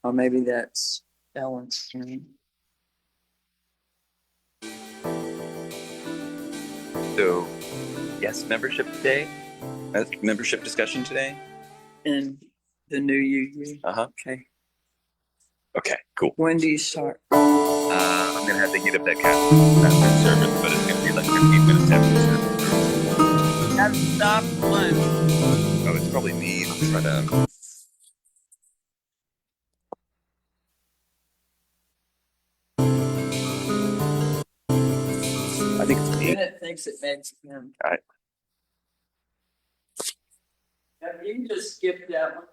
Or maybe that's Ellen's screen. So, yes, membership today. Membership discussion today. And the new UU. Okay. Okay, cool. When do you start? I'm gonna have to get up that Catherine service, but it's gonna be like 15 minutes after the service. Gotta stop one. Oh, it's probably me. Let me try to. I think it's me. Bennett thinks it makes him. All right. Yeah, you can just skip that one.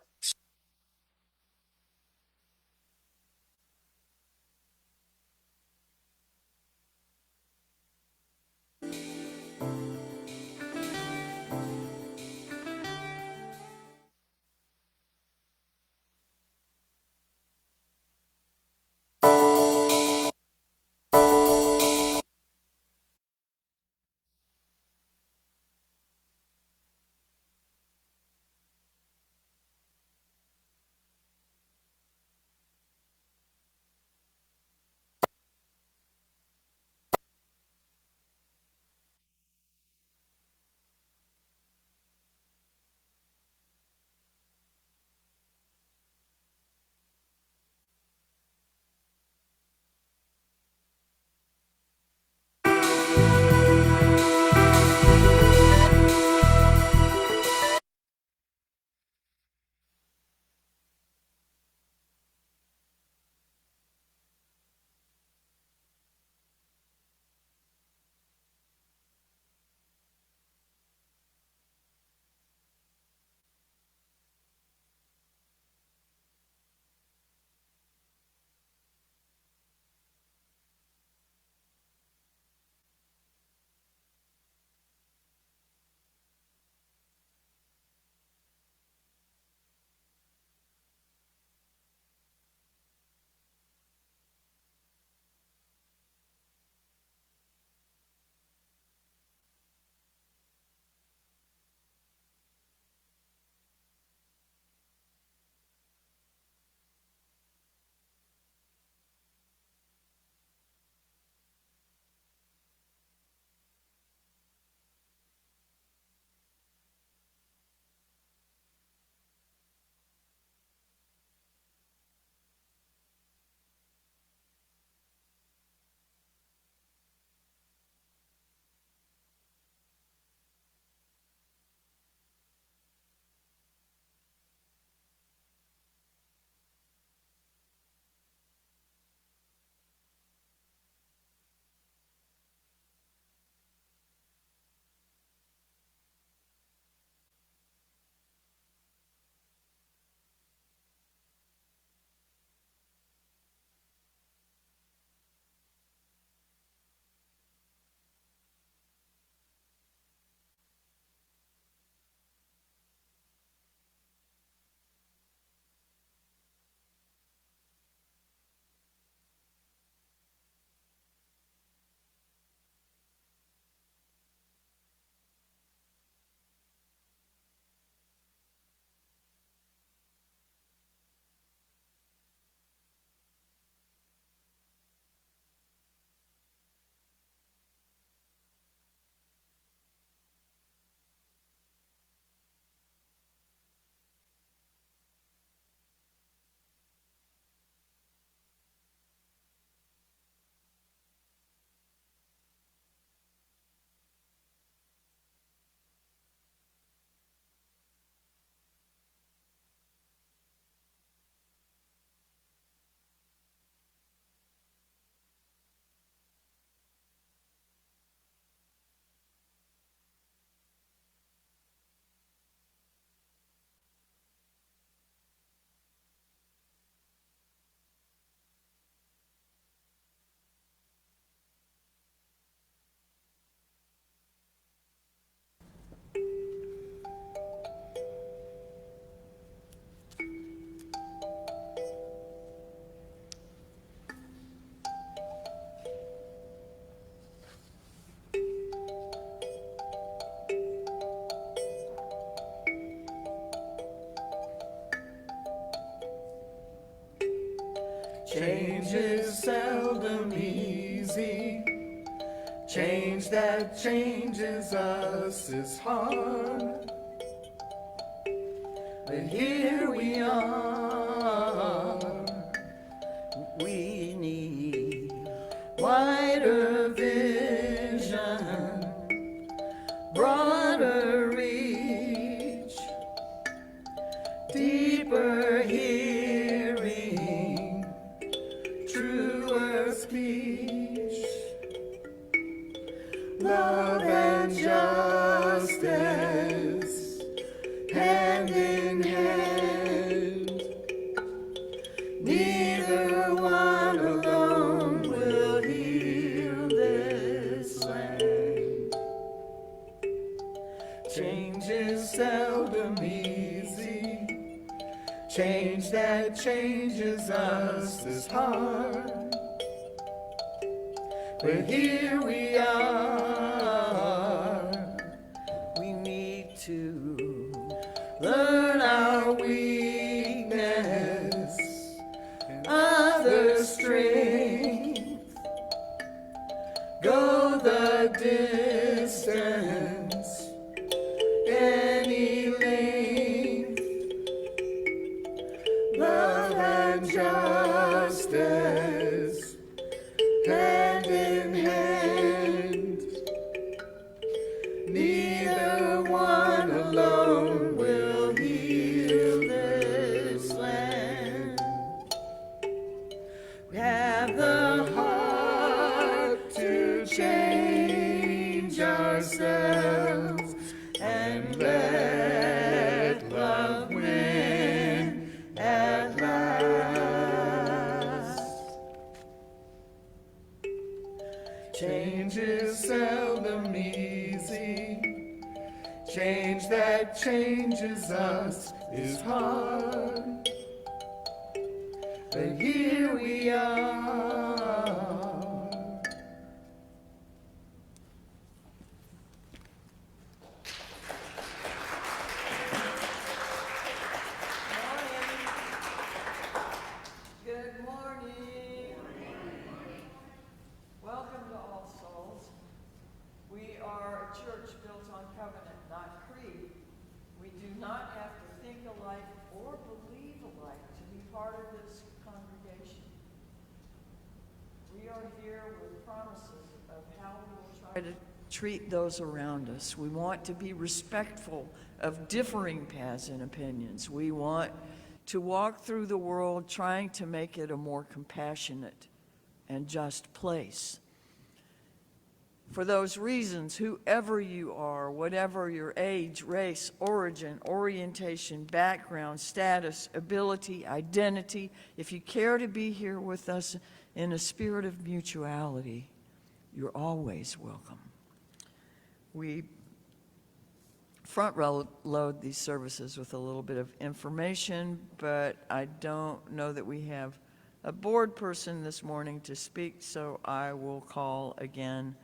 Change that changes us is hard, but here we are. We need wider vision, broader reach, deeper hearing, truer speech, love and justice, hand in hand. Neither one alone will heal this land. Change is seldom easy. Change that changes us is hard. But here we are. We need to learn our weakness and other strength. Go the distance, any length. Love and justice, hand in hand. Neither one alone will heal this land. We have the heart to change ourselves and let love win at last. Change is seldom easy. Change that changes us is hard. But here we are. Good morning. Welcome to All Souls. We are a church built on covenant, not creed. We do not have to think alike or believe alike to be part of this congregation. We are here with promises of how we will try to treat those around us. We want to be respectful of differing paths and opinions. We want to walk through the world trying to make it a more compassionate and just place. For those reasons, whoever you are, whatever your age, race, origin, orientation, background, status, ability, identity, if you care to be here with us in a spirit of mutuality, you're always welcome. We front load these services with a little bit of information, but I don't know that we have a board person this morning to speak, so I will call again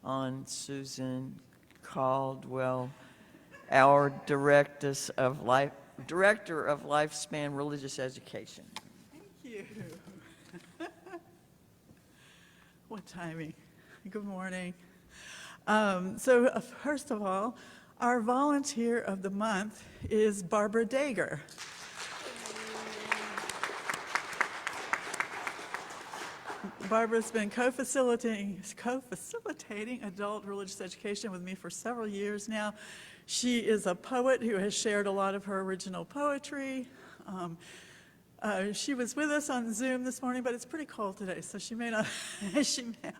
on Susan Caldwell, our Director of Lifespan Religious Education. Thank you. What timing. Good morning. First of all, our volunteer of the month is Barbara Dager. Barbara's been co-facilitating adult religious education with me for several years now. She is a poet who has shared a lot of her original poetry. She was with us on Zoom this morning, but it's pretty cold today, so she may not.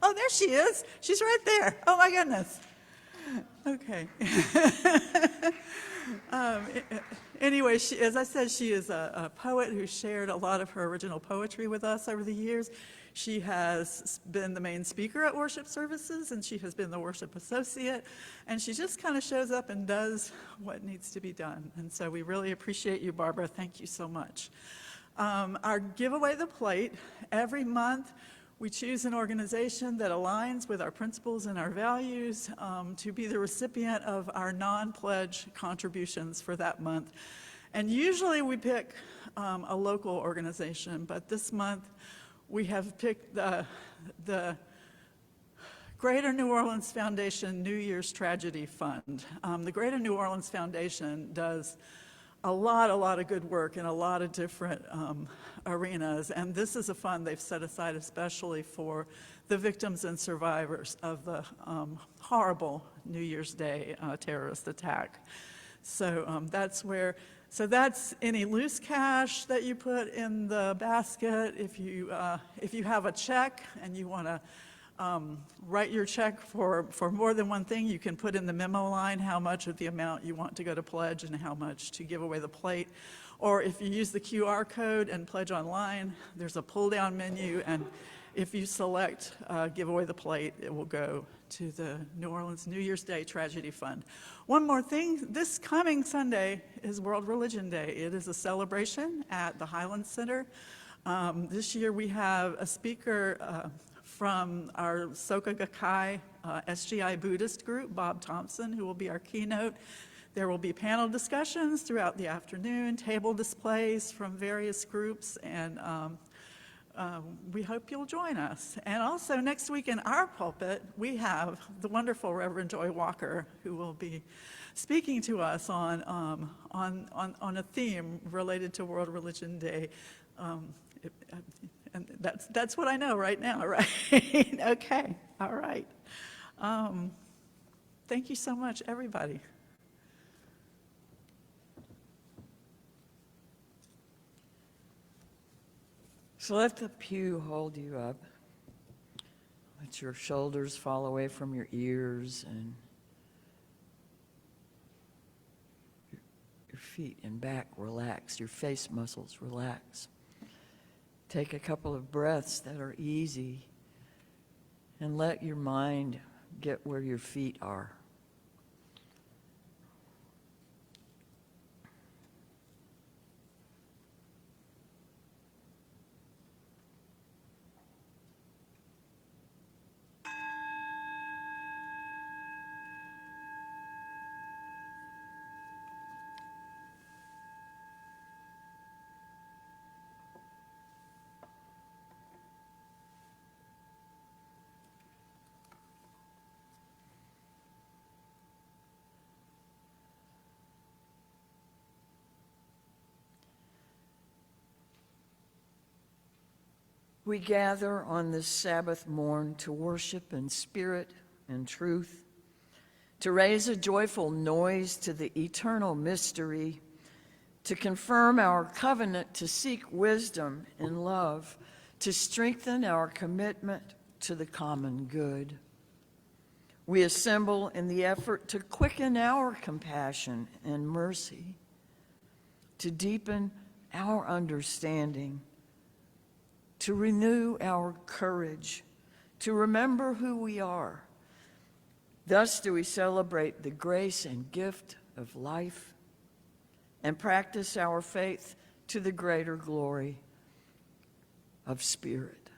Oh, there she is. She's right there. Oh, my goodness. Okay. Anyway, as I said, she is a poet who shared a lot of her original poetry with us over the years. She has been the main speaker at worship services, and she has been the worship associate, and she just kind of shows up and does what needs to be done. And so we really appreciate you, Barbara. Thank you so much. Our giveaway the plate, every month we choose an organization that aligns with our principles and our values to be the recipient of our non-pledge contributions for that month. And usually we pick a local organization, but this month we have picked the Greater New Orleans Foundation New Year's Tragedy Fund. The Greater New Orleans Foundation does a lot of good work in a lot of different arenas, and this is a fund they've set aside especially for the victims and survivors of the horrible New Year's Day terrorist attack. So that's any loose cash that you put in the basket. If you have a check and you want to write your check for more than one thing, you can put in the memo line how much of the amount you want to go to pledge and how much to give away the plate. Or if you use the QR code and pledge online, there's a pull-down menu, and if you select give away the plate, it will go to the New Orleans New Year's Day Tragedy Fund. One more thing, this coming Sunday is World Religion Day. It is a celebration at the Highland Center. This year we have a speaker from our Soka Gakkai SGI Buddhist group, Bob Thompson, who will be our keynote. There will be panel discussions throughout the afternoon, table displays from various groups, and we hope you'll join us. And also next week in our pulpit, we have the wonderful Reverend Joy Walker, who will be speaking to us on a theme related to World Religion Day. And that's what I know right now, right? Okay, all right. Thank you so much, everybody. So let the pew hold you up. Let your shoulders fall away from your ears and your feet and back relax, your face muscles relax. Take a couple of breaths that are easy and let your mind get where your feet are. We gather on this Sabbath morn to worship in spirit and truth, to raise a joyful noise to the eternal mystery, to confirm our covenant to seek wisdom in love, to strengthen our commitment to the common good. We assemble in the effort to quicken our compassion and mercy, to deepen our understanding, to renew our courage, to remember who we are. Thus do we celebrate the grace and gift of life and practice our faith to the greater glory of spirit.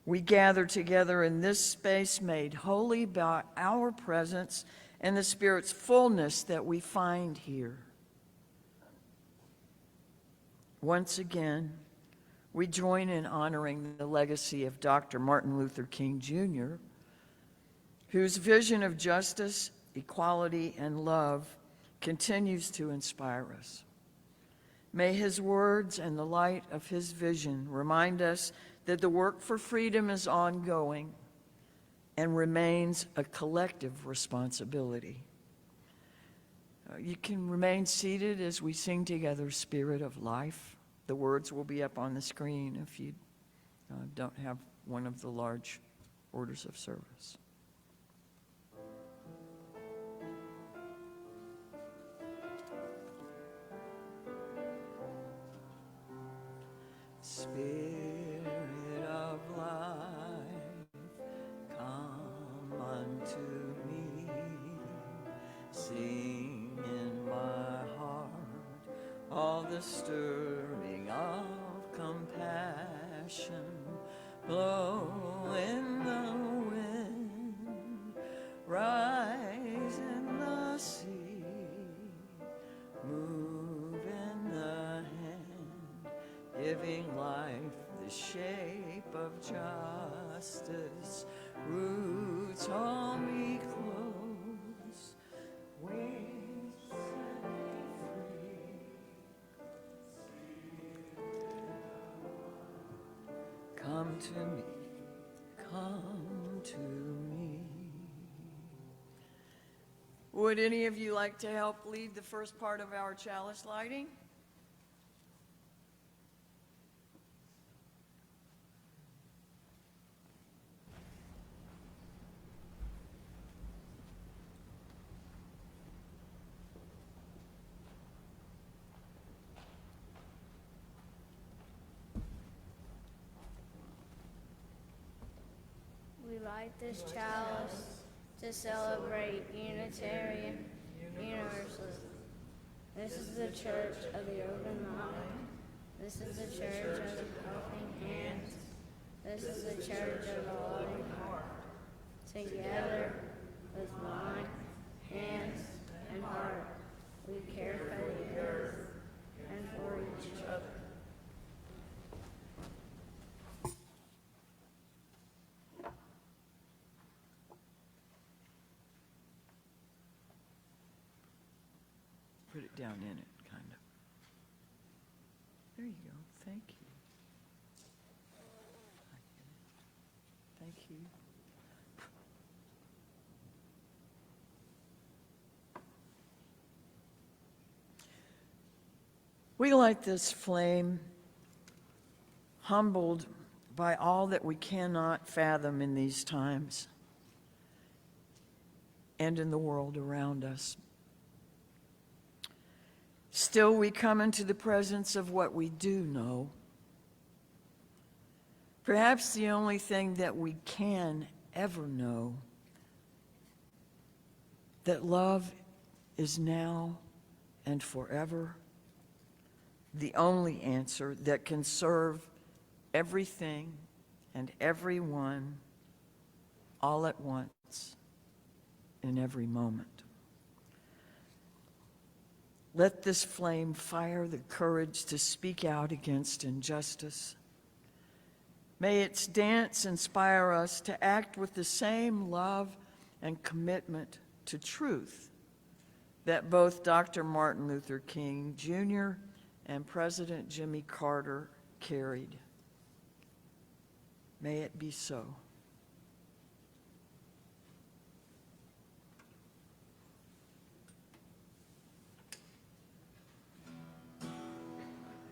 We gather together in this space made holy by our presence and the Spirit's fullness that we find here. Once again, we join in honoring the legacy of Dr. Martin Luther King, Jr., whose vision of justice, equality, and love continues to inspire us. May his words and the light of his vision remind us that the work for freedom is ongoing and remains a collective responsibility. You can remain seated as we sing together, Spirit of Life. The words will be up on the screen if you don't have one of the large orders of service. Spirit of life, come unto me, sing in my heart all the stirring of compassion, blow in the wind, rise in the sea, move in the hand, giving life the shape of justice, roots hold me close, wings set me free. Come to me, come to me. Would any of you like to help lead the first part of our chalice lighting? We light this chalice to celebrate Unitarian Universalism. This is the church of the open mind. This is the church of the helping hands. This is the church of the loving heart. Together with mind, hands, and heart, we care for the earth and for each other. Put it down in it, kind of. There you go. Thank you. Thank you. We light this flame, humbled by all that we cannot fathom in these times and in the world around us. Still, we come into the presence of what we do know. Perhaps the only thing that we can ever know, that love is now and forever the only answer that can serve everything and everyone all at once in every moment. Let this flame fire the courage to speak out against injustice. May its dance inspire us to act with the same love and commitment to truth that both Dr. Martin Luther King Jr. and President Jimmy Carter carried. May it be so.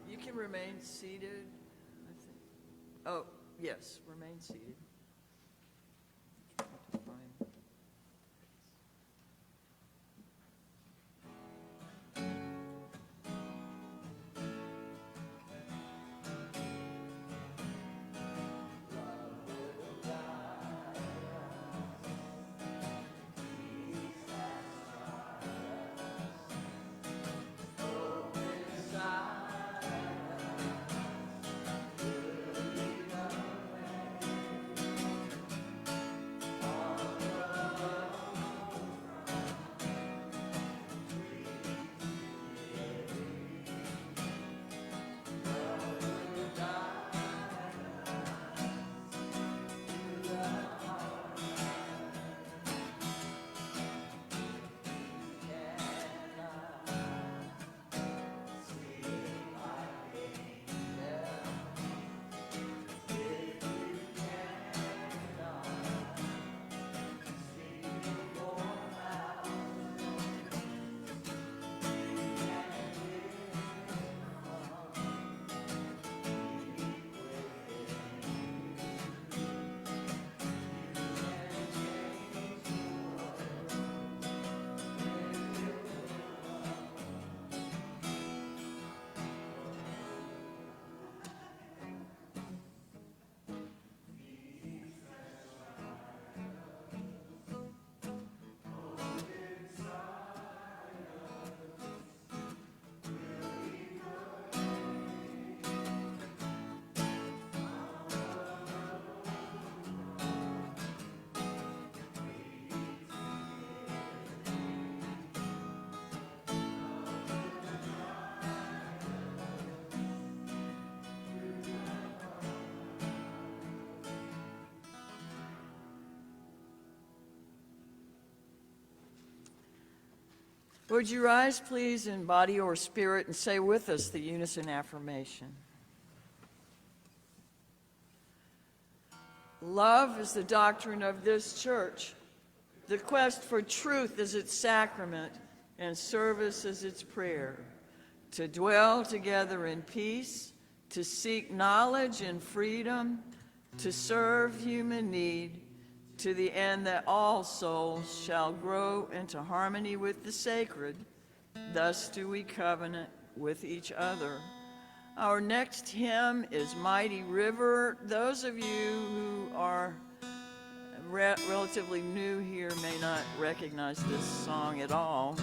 You can remain seated, I think. Oh, yes, remain seated. Fine. Would you rise, please, in body or spirit, and say with us the unison affirmation? Love is the doctrine of this church. The quest for truth is its sacrament, and service is its prayer. To dwell together in peace, to seek knowledge and freedom, to serve human need, to the end that all souls shall grow into harmony with the sacred. Thus do we covenant with each other. Our next hymn is Mighty River. Those of you who are relatively new here may not recognize this song at all.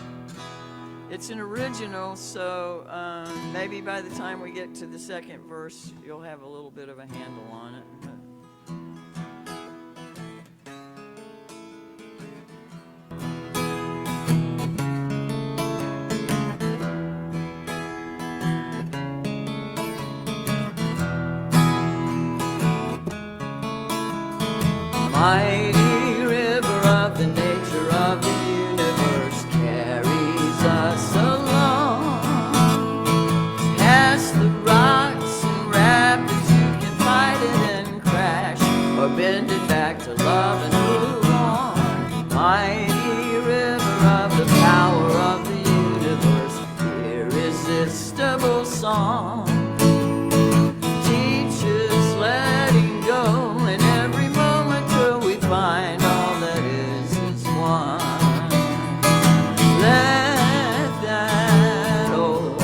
It's an original, so maybe by the time we get to the second verse, you'll have a little bit of a handle on it. Mighty river of the nature of the universe carries us along. Past the rocks and rapids, you can fight it and crash, or bend it back to love and move on. Mighty river of the power of the universe, irresistible song. Teaches letting go in every moment till we find all that is one. Let that old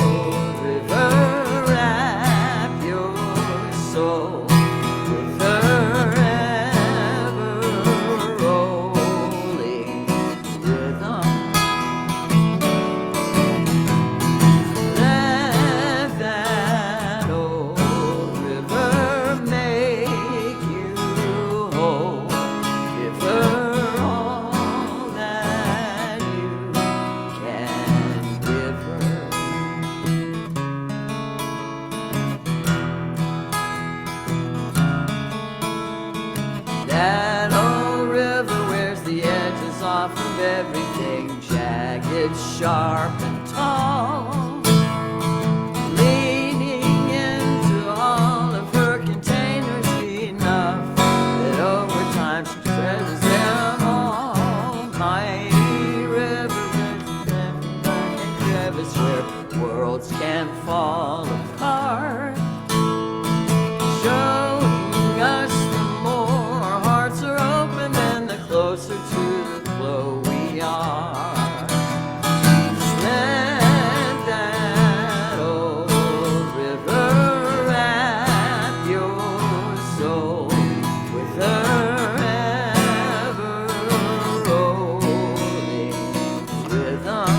river wrap your soul with her ever-rolling rhythm. Let that old river make you whole. Give her all that you can give her. That old river wears the edges off of everything, jagged, sharp, and tall. Leaning into all of her containers enough that over time she treasures them all. Mighty river and crevice where worlds can fall apart, showing us the more hearts are open and the closer to the flow we are. Let that old river wrap your soul with her ever-rolling rhythm.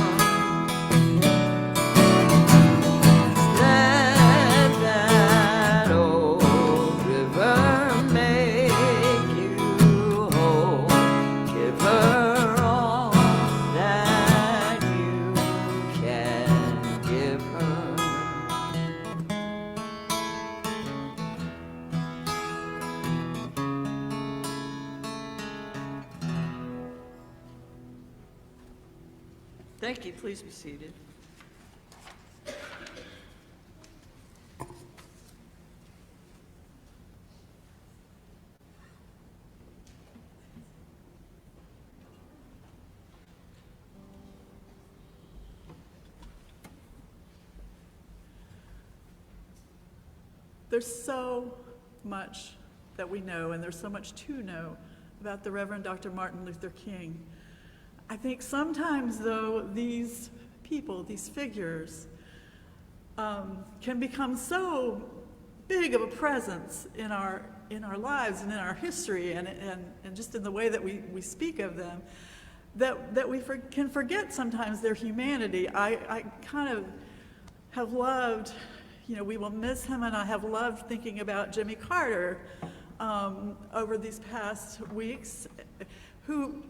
Let that old river make you whole. Give her all that you can give her. Thank you. Please be seated. There's so much that we know, and there's so much to know about the Reverend Dr. Martin Luther King. I think sometimes, though, these people, these figures, can become so big of a presence in our lives and in our history and just in the way that we speak of them, that we can forget sometimes their humanity. I kind of have loved, we will miss him, and I have loved thinking about Jimmy Carter over these past weeks, who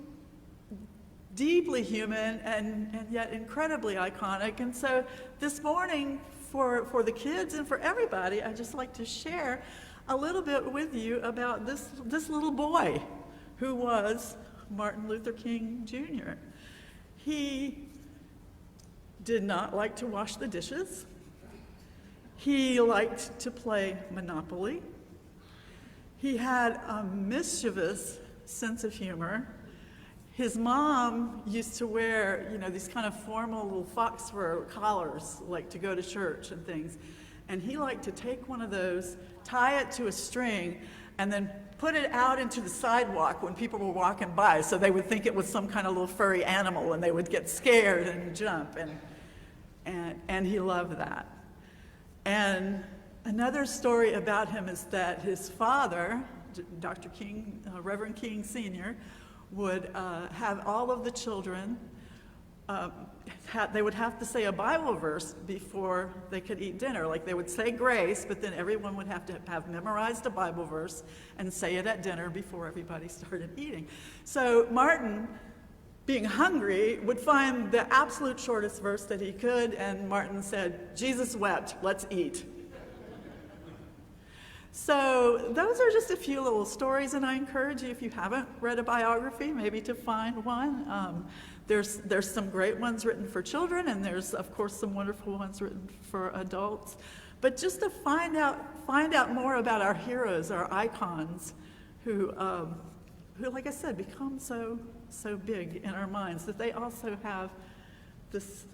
deeply human and yet incredibly iconic. And so this morning, for the kids and for everybody, I'd just like to share a little bit with you about this little boy who was Martin Luther King Jr. He did not like to wash the dishes. He liked to play Monopoly. He had a mischievous sense of humor. His mom used to wear, these kind of formal little fox fur collars, like to go to church and things. And he liked to take one of those, tie it to a string, and then put it out into the sidewalk when people were walking by, so they would think it was some kind of little furry animal, and they would get scared and jump. And he loved that. And another story about him is that his father, Dr. King, Reverend King Sr., would have all of the children, they would have to say a Bible verse before they could eat dinner. Like they would say grace, but then everyone would have to have memorized a Bible verse and say it at dinner before everybody started eating. So Martin, being hungry, would find the absolute shortest verse that he could, and Martin said, "Jesus wept, let's eat." So those are just a few little stories, and I encourage you, if you haven't read a biography, maybe to find one. There's some great ones written for children, and there's, of course, some wonderful ones written for adults. But just to find out more about our heroes, our icons, who, like I said, become so big in our minds, that they also have this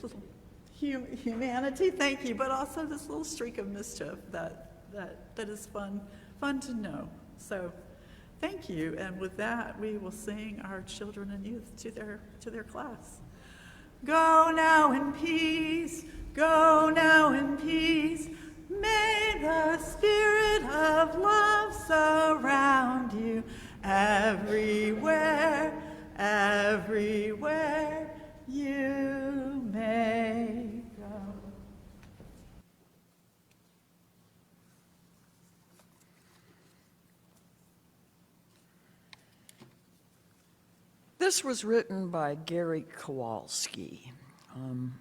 little humanity, thank you, but also this little streak of mischief that is fun to know. So thank you, and with that we will sing our children and youth to their class. Go now in peace, go now in peace, may the spirit of love surround you everywhere, everywhere you may go. This was written by Gary Kowalski.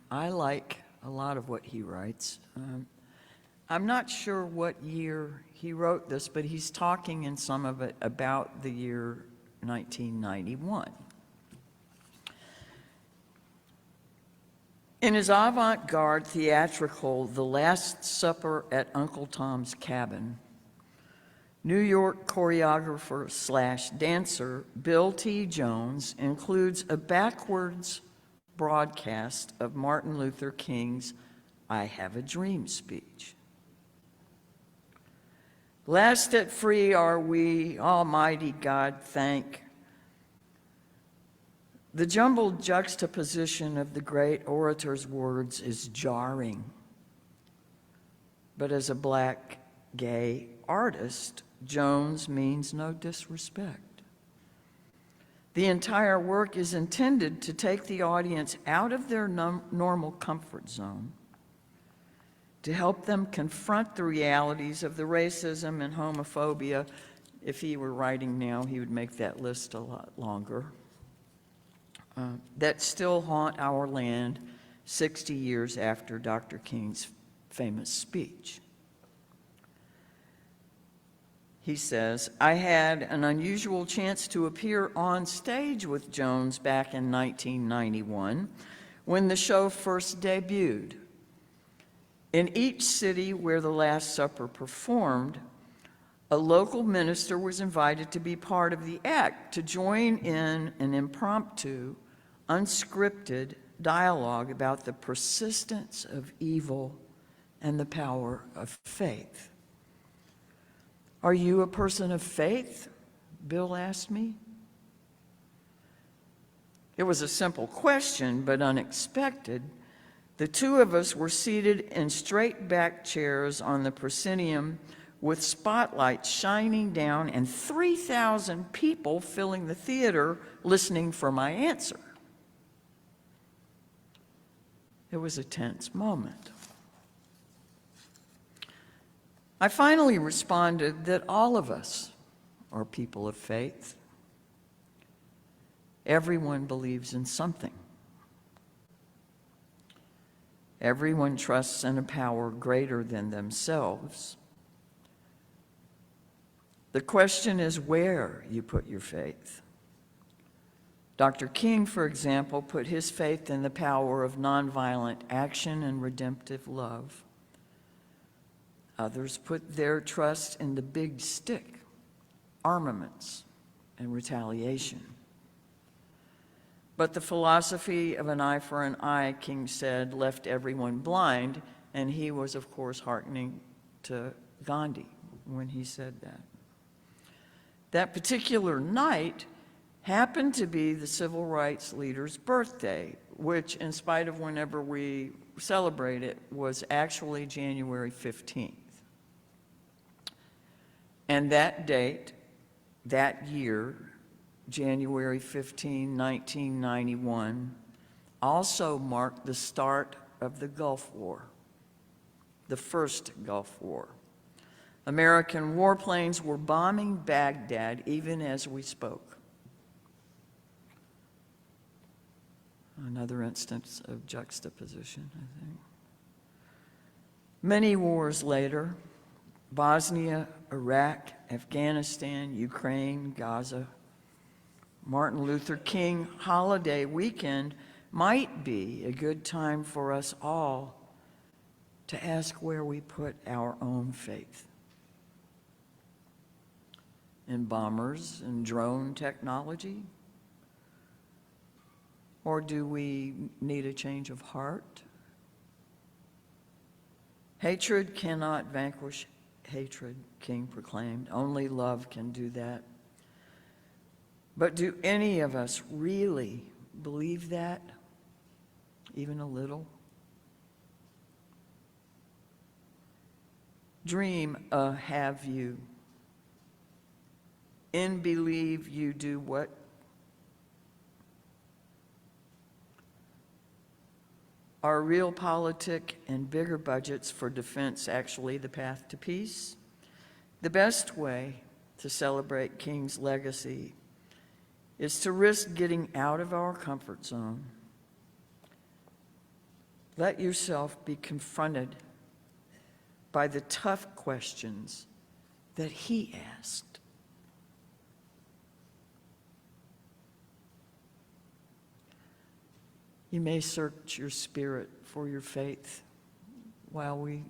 I like a lot of what he writes. I'm not sure what year he wrote this, but he's talking in some of it about the year 1991. In his avant-garde theatrical The Last Supper at Uncle Tom's Cabin, New York choreographer/dancer Bill T. Jones includes a backwards broadcast of Martin Luther King's "I Have a Dream" speech. Last at free are we, Almighty God, thank. The jumbled juxtaposition of the great orator's words is jarring. But as a black, gay artist, Jones means no disrespect. The entire work is intended to take the audience out of their normal comfort zone, to help them confront the realities of the racism and homophobia. If he were writing now, he would make that list a lot longer. That still haunt our land 60 years after Dr. King's famous speech. He says, I had an unusual chance to appear on stage with Jones back in 1991 when the show first debuted. In each city where The Last Supper performed, a local minister was invited to be part of the act, to join in an impromptu, unscripted dialogue about the persistence of evil and the power of faith. Are you a person of faith? Bill asked me. It was a simple question, but unexpected. The two of us were seated in straight-back chairs on the proscenium with spotlights shining down and 3,000 people filling the theater listening for my answer. It was a tense moment. I finally responded that all of us are people of faith. Everyone believes in something. Everyone trusts in a power greater than themselves. The question is where you put your faith. Dr. King, for example, put his faith in the power of nonviolent action and redemptive love. Others put their trust in the big stick, armaments, and retaliation. But the philosophy of an eye for an eye, King said, left everyone blind, and he was, of course, hearkening to Gandhi when he said that. That particular night happened to be the civil rights leader's birthday, which, in spite of whenever we celebrate it, was actually January 15th. And that date, that year, January 15, 1991, also marked the start of the Gulf War, the first Gulf War. American warplanes were bombing Baghdad even as we spoke. Another instance of juxtaposition, I think. Many wars later, Bosnia, Iraq, Afghanistan, Ukraine, Gaza, Martin Luther King holiday weekend might be a good time for us all to ask where we put our own faith. In bombers and drone technology? Or do we need a change of heart? Hatred cannot vanquish hatred, King proclaimed. Only love can do that. But do any of us really believe that, even a little? Dream a have you. In believe you do what? Are realpolitik and bigger budgets for defense actually the path to peace? The best way to celebrate King's legacy is to risk getting out of our comfort zone. Let yourself be confronted by the tough questions that he asked. You may search your spirit for your faith while we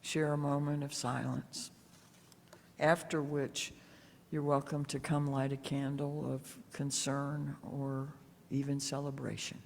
share a moment of silence, after which you're welcome to come light a candle of concern or even celebration.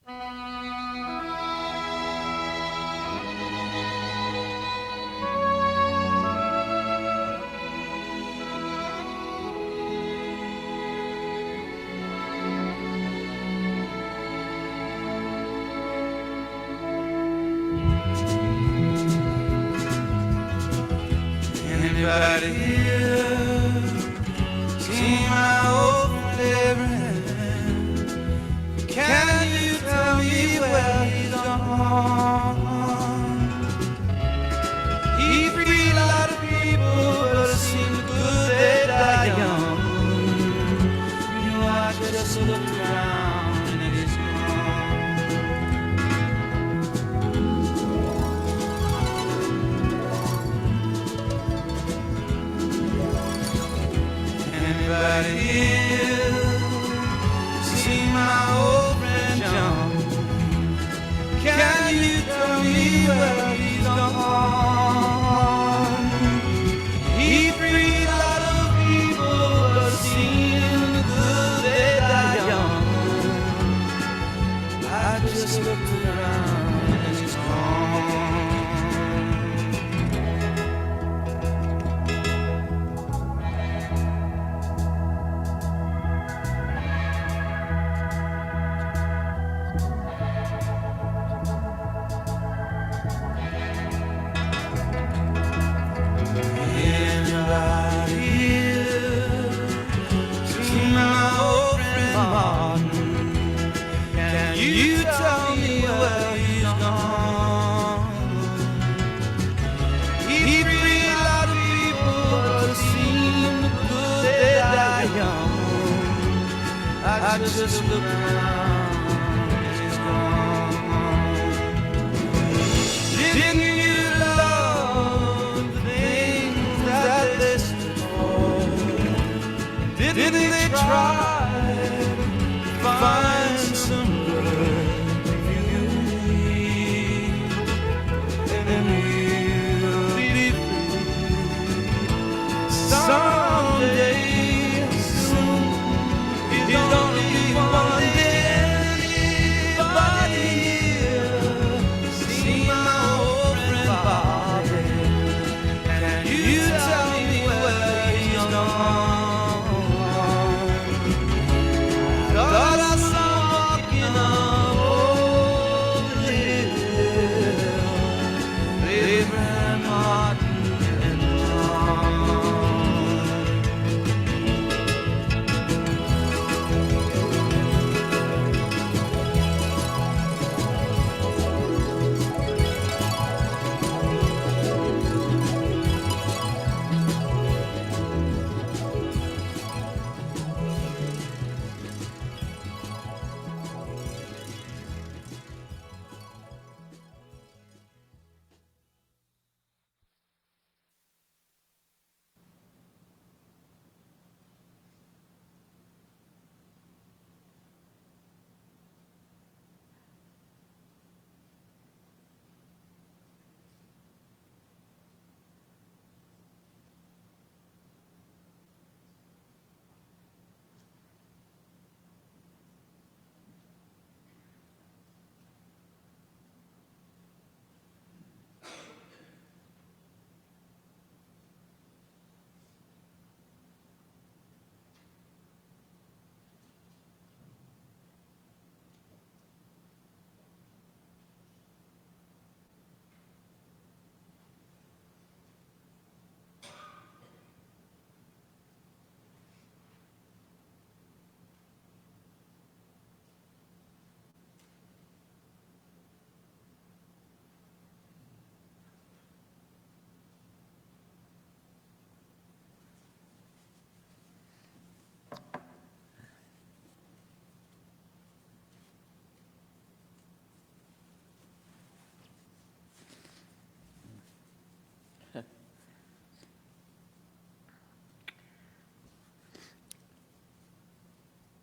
Anybody here seen my old friend? Can you tell me where he's gone? He freed a lot of people, but it seems good they die young. You know, I just looked around and he's gone. Anybody here seen my old friend John? Can you tell me where he's gone? He freed a lot of people, but it seemed good they die young. I just looked around and he's gone. Anybody here seen my old friend Martin? Can you tell me where he's gone? He freed a lot of people, but it seemed good they die young. I just look around and he's gone. Didn't you love the things that they stood for? Didn't they try to find some good beauty? And we'll be free someday soon. It's only one day. Anybody here seen my old friend Bobby? Can you tell me where he's gone? Thought I saw walking up over the hill, Abraham, Martin, and John.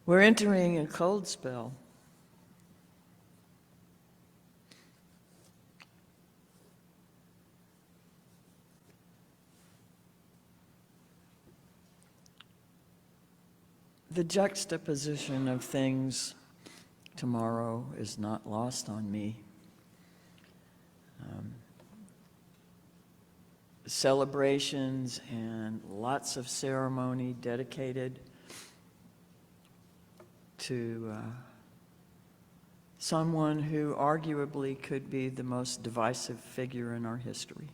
We're entering a cold spell. The juxtaposition of things tomorrow is not lost on me. Celebrations and lots of ceremony dedicated to someone who arguably could be the most divisive figure in our history.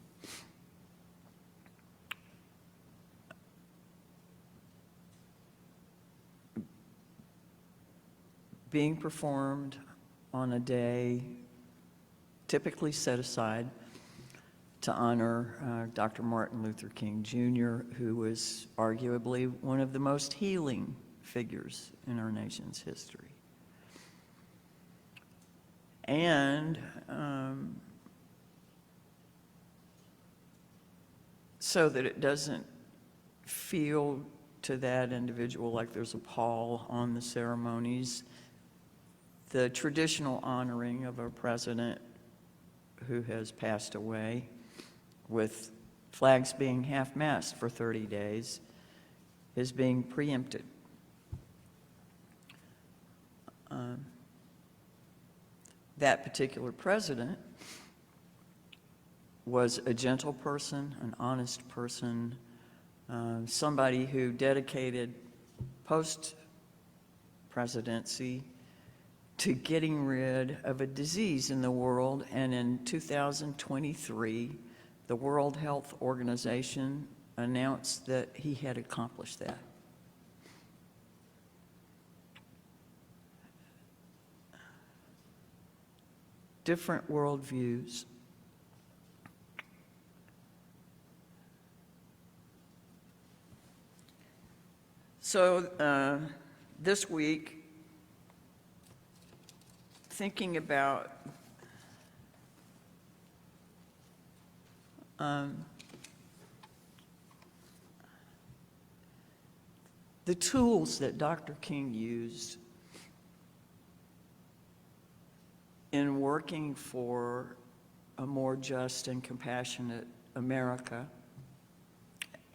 Being performed on a day typically set aside to honor Dr. Martin Luther King Jr., who was arguably one of the most healing figures in our nation's history. And so that it doesn't feel to that individual like there's a pall on the ceremonies, the traditional honoring of a president who has passed away, with flags being half-mast for 30 days, is being preempted. That particular president was a gentle person, an honest person, somebody who dedicated post-presidency to getting rid of a disease in the world, and in 2023, the World Health Organization announced that he had accomplished that. Different worldviews. So this week, thinking about the tools that Dr. King used in working for a more just and compassionate America,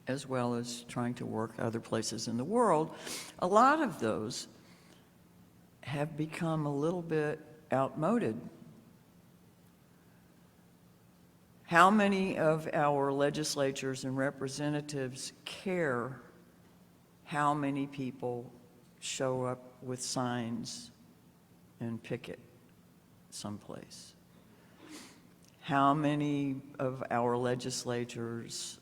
as well as trying to work other places in the world, a lot of those have become a little bit outmoded. How many of our legislatures and representatives care how many people show up with signs and picket someplace? How many of our legislators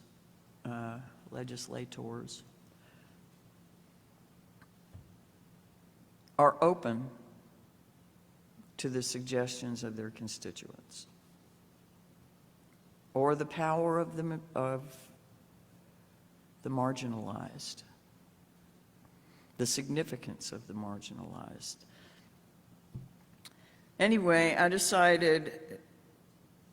are open to the suggestions of their constituents, or the power of the marginalized, the significance of the marginalized? Anyway, I decided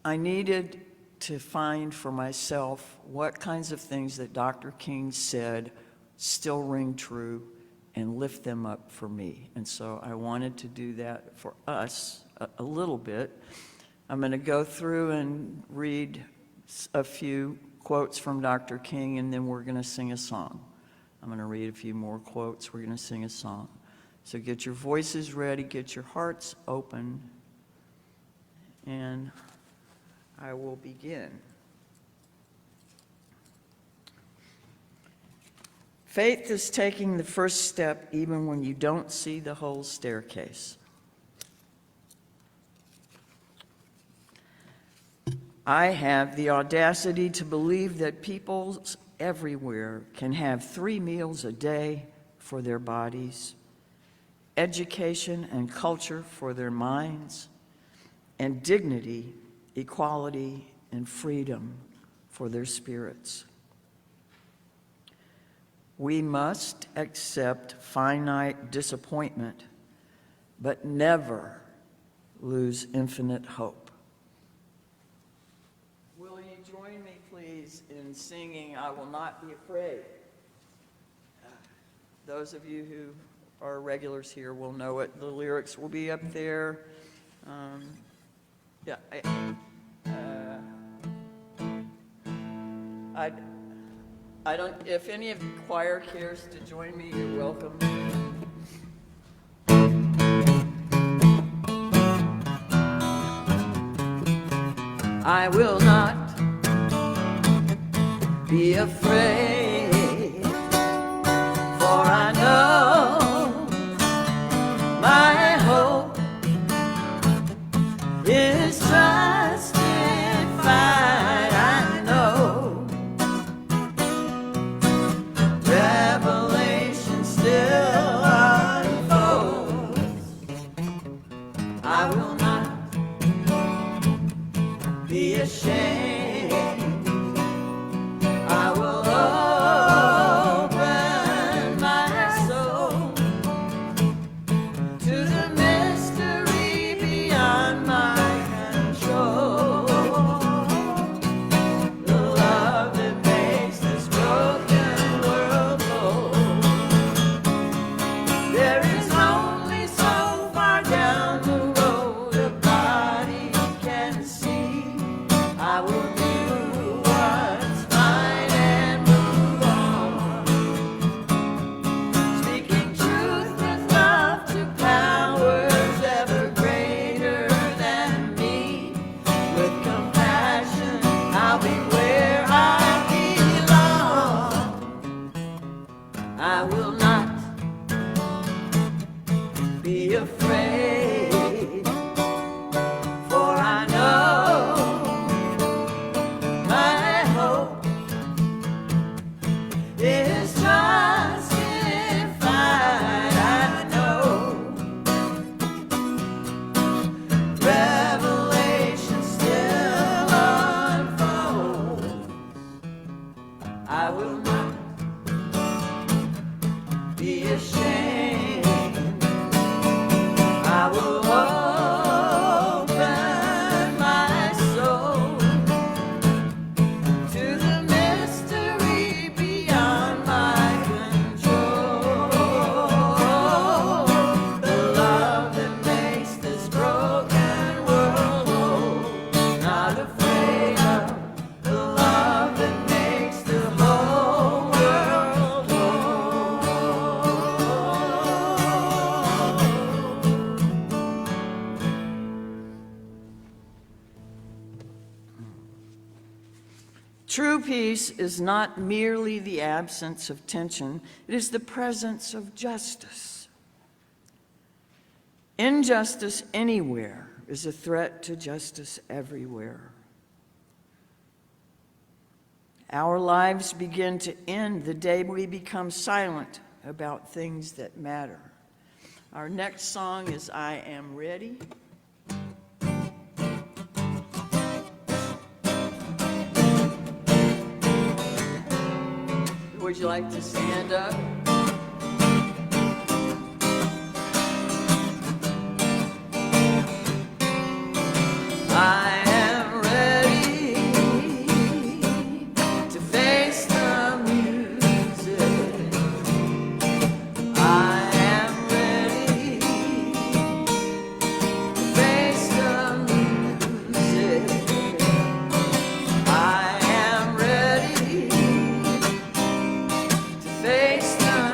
I needed to find for myself what kinds of things that Dr. King said still ring true and lift them up for me. And so I wanted to do that for us a little bit. I'm going to go through and read a few quotes from Dr. King, and then we're going to sing a song. I'm going to read a few more quotes. We're going to sing a song. So get your voices ready, get your hearts open, and I will begin. Faith is taking the first step even when you don't see the whole staircase. I have the audacity to believe that people everywhere can have 3 meals a day for their bodies, education and culture for their minds, and dignity, equality, and freedom for their spirits. We must accept finite disappointment, but never lose infinite hope. Will you join me, please, in singing "I Will Not Be Afraid"? Those of you who are regulars here will know it. The lyrics will be up there. I don't, if any of the choir cares to join me, you're welcome. I will not be afraid, for I know my hope is justified. I know revelation still unfolds. I will not be ashamed. I will open my soul to the mystery beyond my control. The love that makes this broken world whole. There is only so far down the road a body can see. I will do what's mine and move on, speaking truth with love to powers ever greater than me. With compassion, I'll be where I belong. I will not be afraid, for I know my hope is justified. I know revelation still unfolds. I will not be ashamed. I will open my soul to the mystery beyond my control. The love that makes this broken world whole. Not afraid of the love that makes the whole world whole. True peace is not merely the absence of tension, it is the presence of justice. Injustice anywhere is a threat to justice everywhere. Our lives begin to end the day we become silent about things that matter. Our next song is I Am Ready. Would you like to stand up? I am ready to face the music. I am ready to face the music. I am ready to face the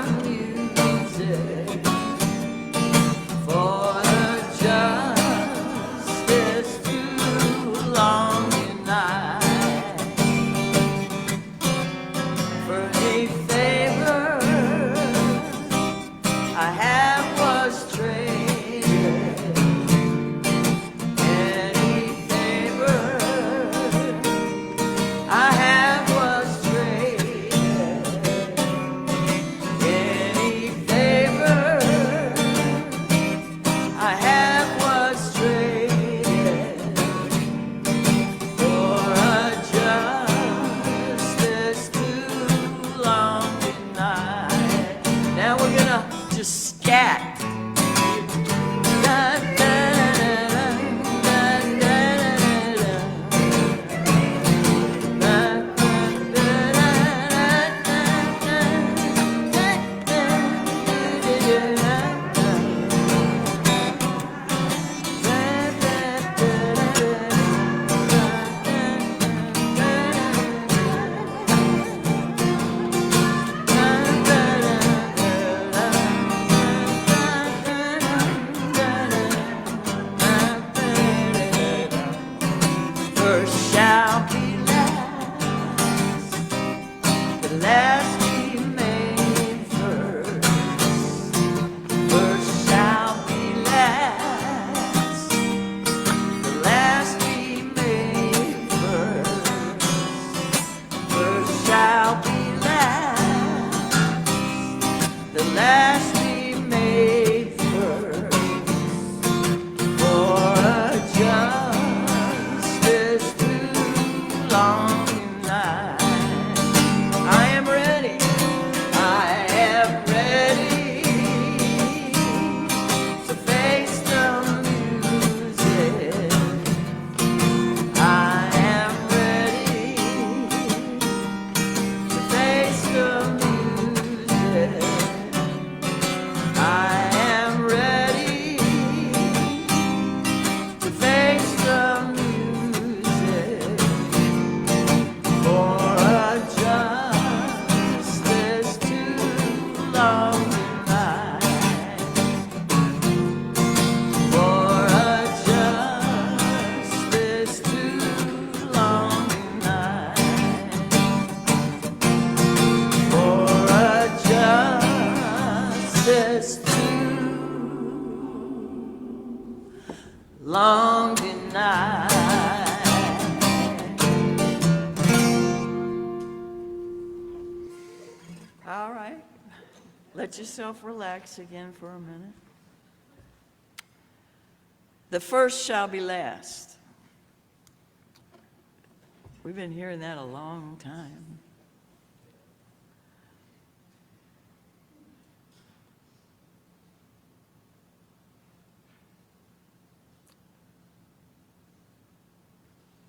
Let yourself relax again for a minute. The first shall be last. We've been hearing that a long time.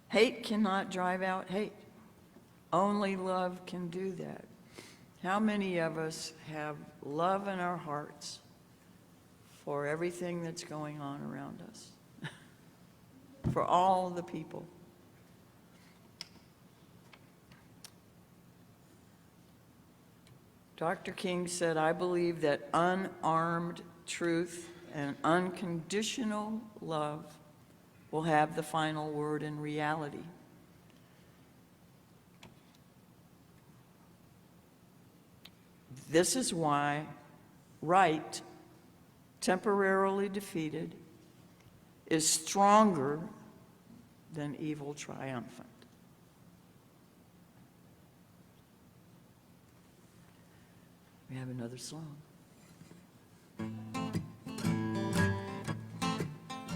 Hate cannot drive out hate. Only love can do that. How many of us have love in our hearts for everything that's going on around us? For all the people. Dr. King said, I believe that unarmed truth and unconditional love will have the final word in reality. This is why right, temporarily defeated, is stronger than evil triumphant. We have another song.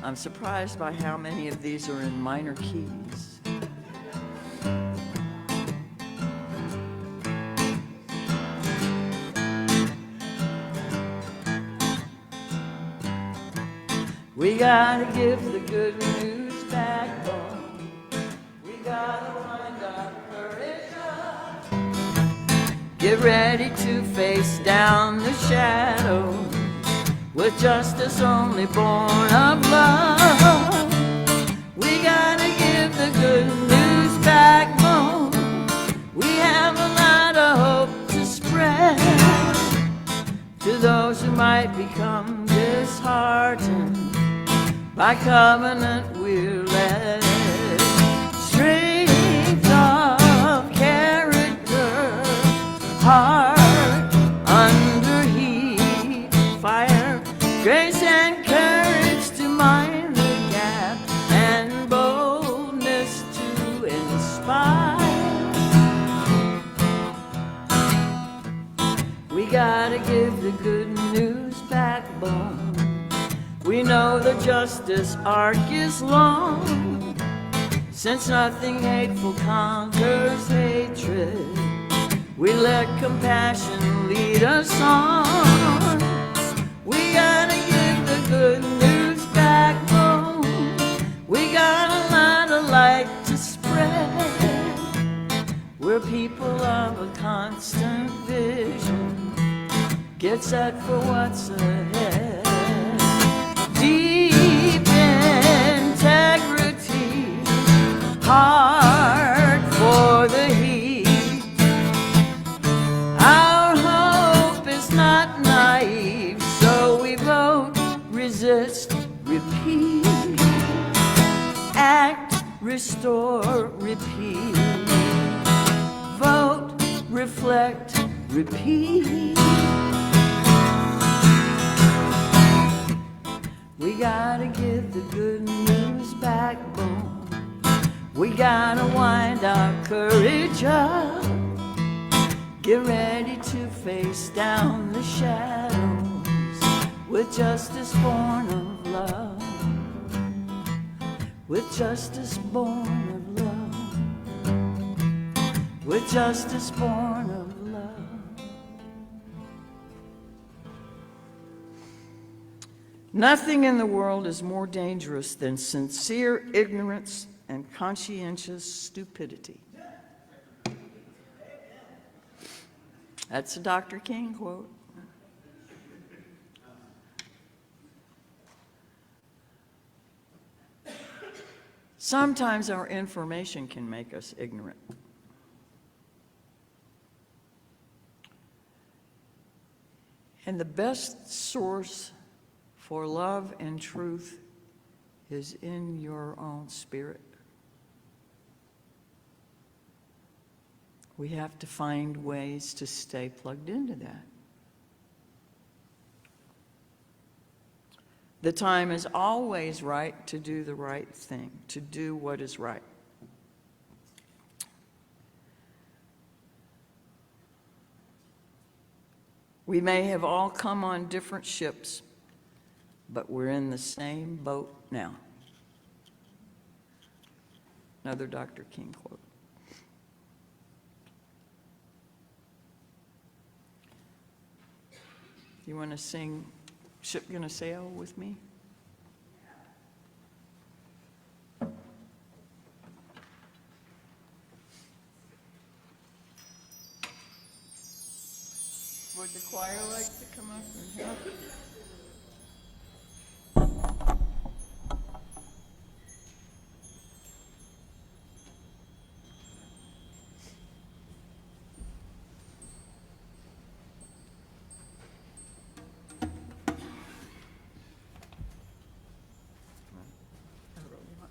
I'm surprised by how many of these are in minor keys. We gotta give the good news backbone. We gotta find our courage up. Get ready to face down the shadows with justice only born of love. We gotta give the good news backbone. We have a lot of hope to spread to those who might become disheartened. By covenant we're led. Strength of character, heart under heat, fire, grace and courage to mind the gap, and boldness to inspire. We gotta give the good news backbone. We know the justice arc is long, since nothing hateful conquers hatred. We let compassion lead us on. We gotta give the good news backbone. We got a lot of light to spread. We're people of a constant vision. Get set for what's ahead. Deep integrity, heart for the heat. Our hope is not naive, so we vote, resist, repeat. Act, restore, repeat. Vote, reflect, repeat. We gotta give the good news backbone. We gotta wind our courage up. Get ready to face down the shadows with justice born of love. With justice born of love. With justice born of love. Nothing in the world is more dangerous than sincere ignorance and conscientious stupidity. That's a Dr. King quote. Sometimes our information can make us ignorant. And the best source for love and truth is in your own spirit. We have to find ways to stay plugged into that. The time is always right to do the right thing, to do what is right. We may have all come on different ships, but we're in the same boat now. Another Dr. King quote. You want to sing Ship Gonna Sail with me? Would the choir like to come up and help?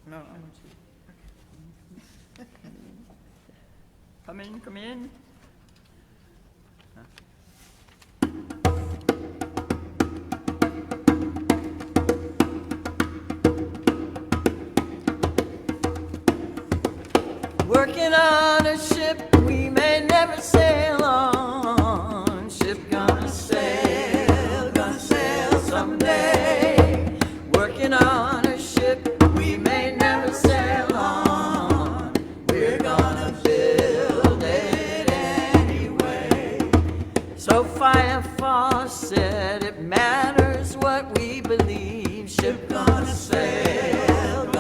No, I want you. Come in, come in. Working on a ship we may never sail on. Ship gonna sail someday. Working on a ship we may never sail on. We're gonna build it anyway. So Firefall said it matters what we believe. Ship gonna sail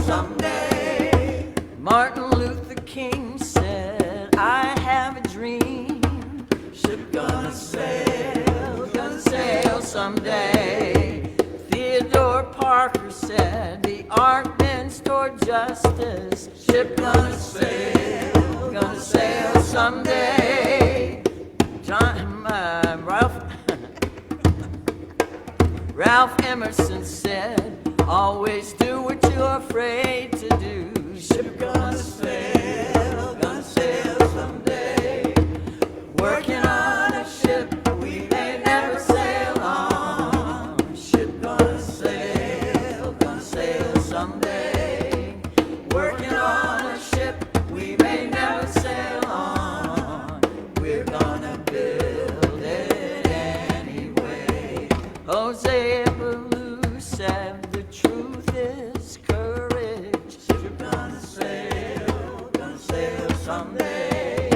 someday. Martin Luther King said, I have a dream. Ship gonna sail someday. Theodore Parker said, the arc bends toward justice. Ship gonna sail someday. Ralph Emerson said, always do what you're afraid to do. Ship gonna sail someday. Working on a ship we may never sail on. Ship gonna sail someday. Working on a ship we may never sail on. We're gonna build it anyway. Jose Ballou said the truth is courage. Ship gonna sail someday.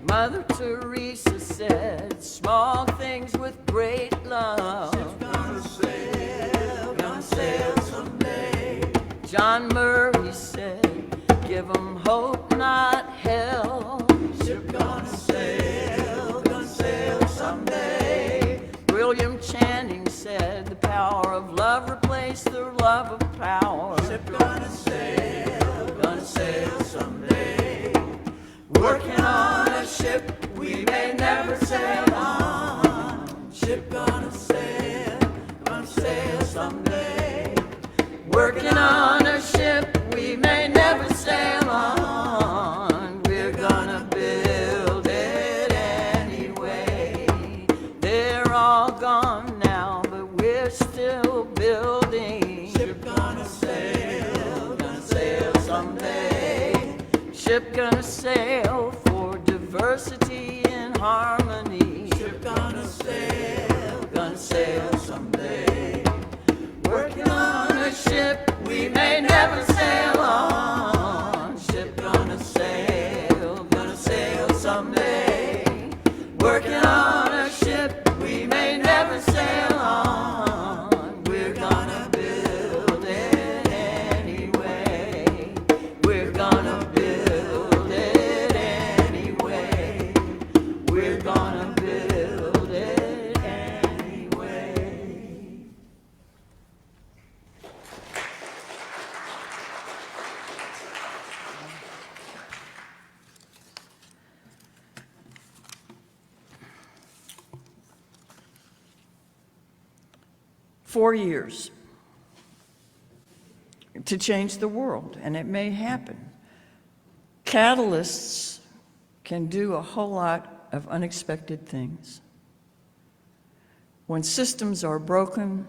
Mother Teresa said small things with great love. Ship gonna sail someday. John Murray said give 'em hope, not hell. Ship gonna sail someday. William Channing said the power of love replaced the love of power. Ship gonna sail someday. Working on a ship we may never sail on. Ship gonna sail someday. Working on a ship we may never sail on. We're gonna build it anyway. They're all gone now, but we're still building. Ship gonna sail someday. Ship gonna sail for diversity and harmony. Ship gonna sail someday. Working on a ship we may never sail on. Ship gonna sail someday. Working on a ship we may never sail on. We're gonna build it anyway. We're gonna build it anyway. We're gonna build it anyway. Four years to change the world, and it may happen. Catalysts can do a whole lot of unexpected things. When systems are broken,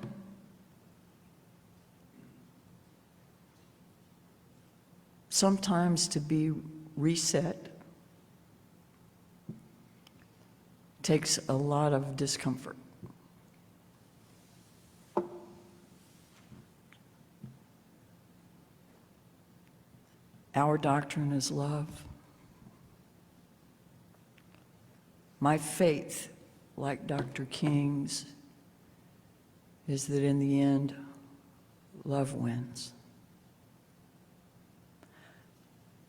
sometimes to be reset, takes a lot of discomfort. Our doctrine is love. My faith, like Dr. King's, is that in the end, love wins.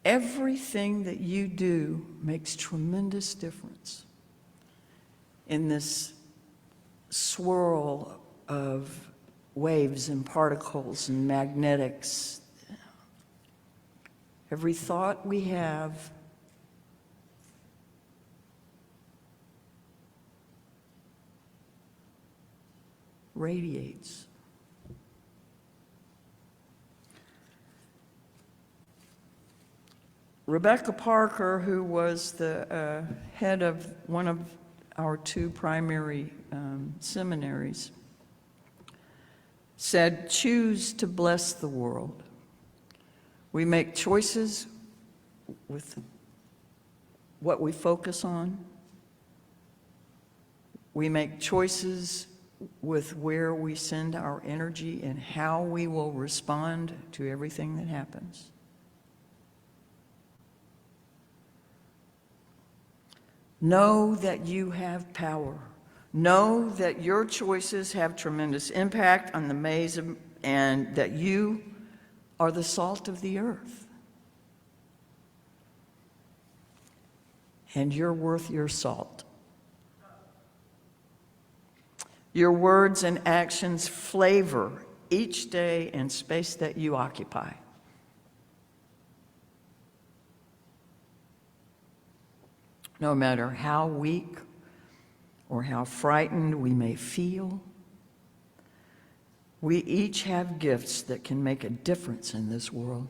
Everything that you do makes tremendous difference in this swirl of waves and particles and magnetics. Every thought we have radiates. Rebecca Parker, who was the head of one of our two primary seminaries, said, "Choose to bless the world." We make choices with what we focus on. We make choices with where we send our energy and how we will respond to everything that happens. Know that you have power. Know that your choices have tremendous impact on the maze and that you are the salt of the earth. And you're worth your salt. Your words and actions flavor each day and space that you occupy. No matter how weak or how frightened we may feel, we each have gifts that can make a difference in this world.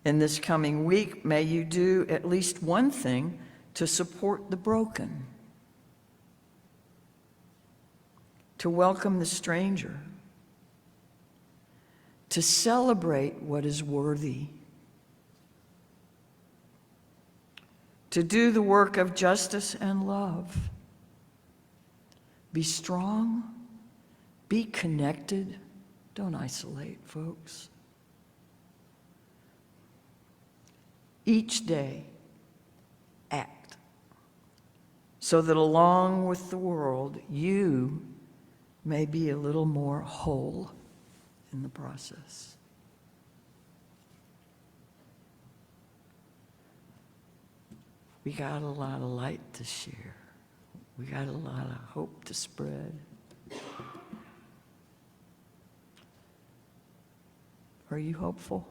In this coming week, may you do at least one thing to support the broken, to welcome the stranger, to celebrate what is worthy, to do the work of justice and love. Be strong, be connected, don't isolate, folks. Each day, act, so that along with the world, you may be a little more whole in the process. We got a lot of light to share. We got a lot of hope to spread. Are you hopeful?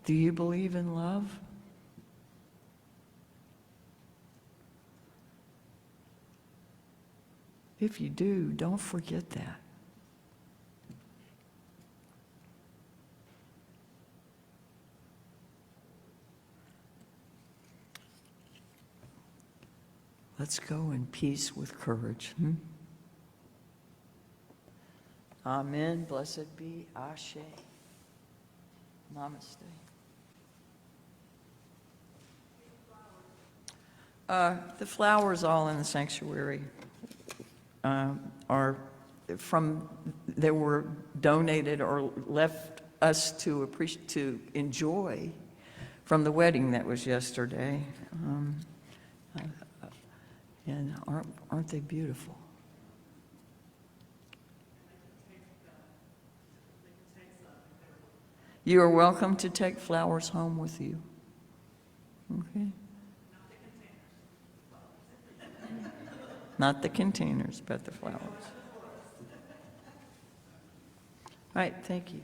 Do you believe in love? If you do, don't forget that. Let's go in peace with courage. Amen. Blessed be Ashe. Namaste. The flowers all in the sanctuary are from, they were donated or left us to enjoy from the wedding that was yesterday. And aren't they beautiful? You are welcome to take flowers home with you. Okay? Not the containers, but the flowers. All right, thank you.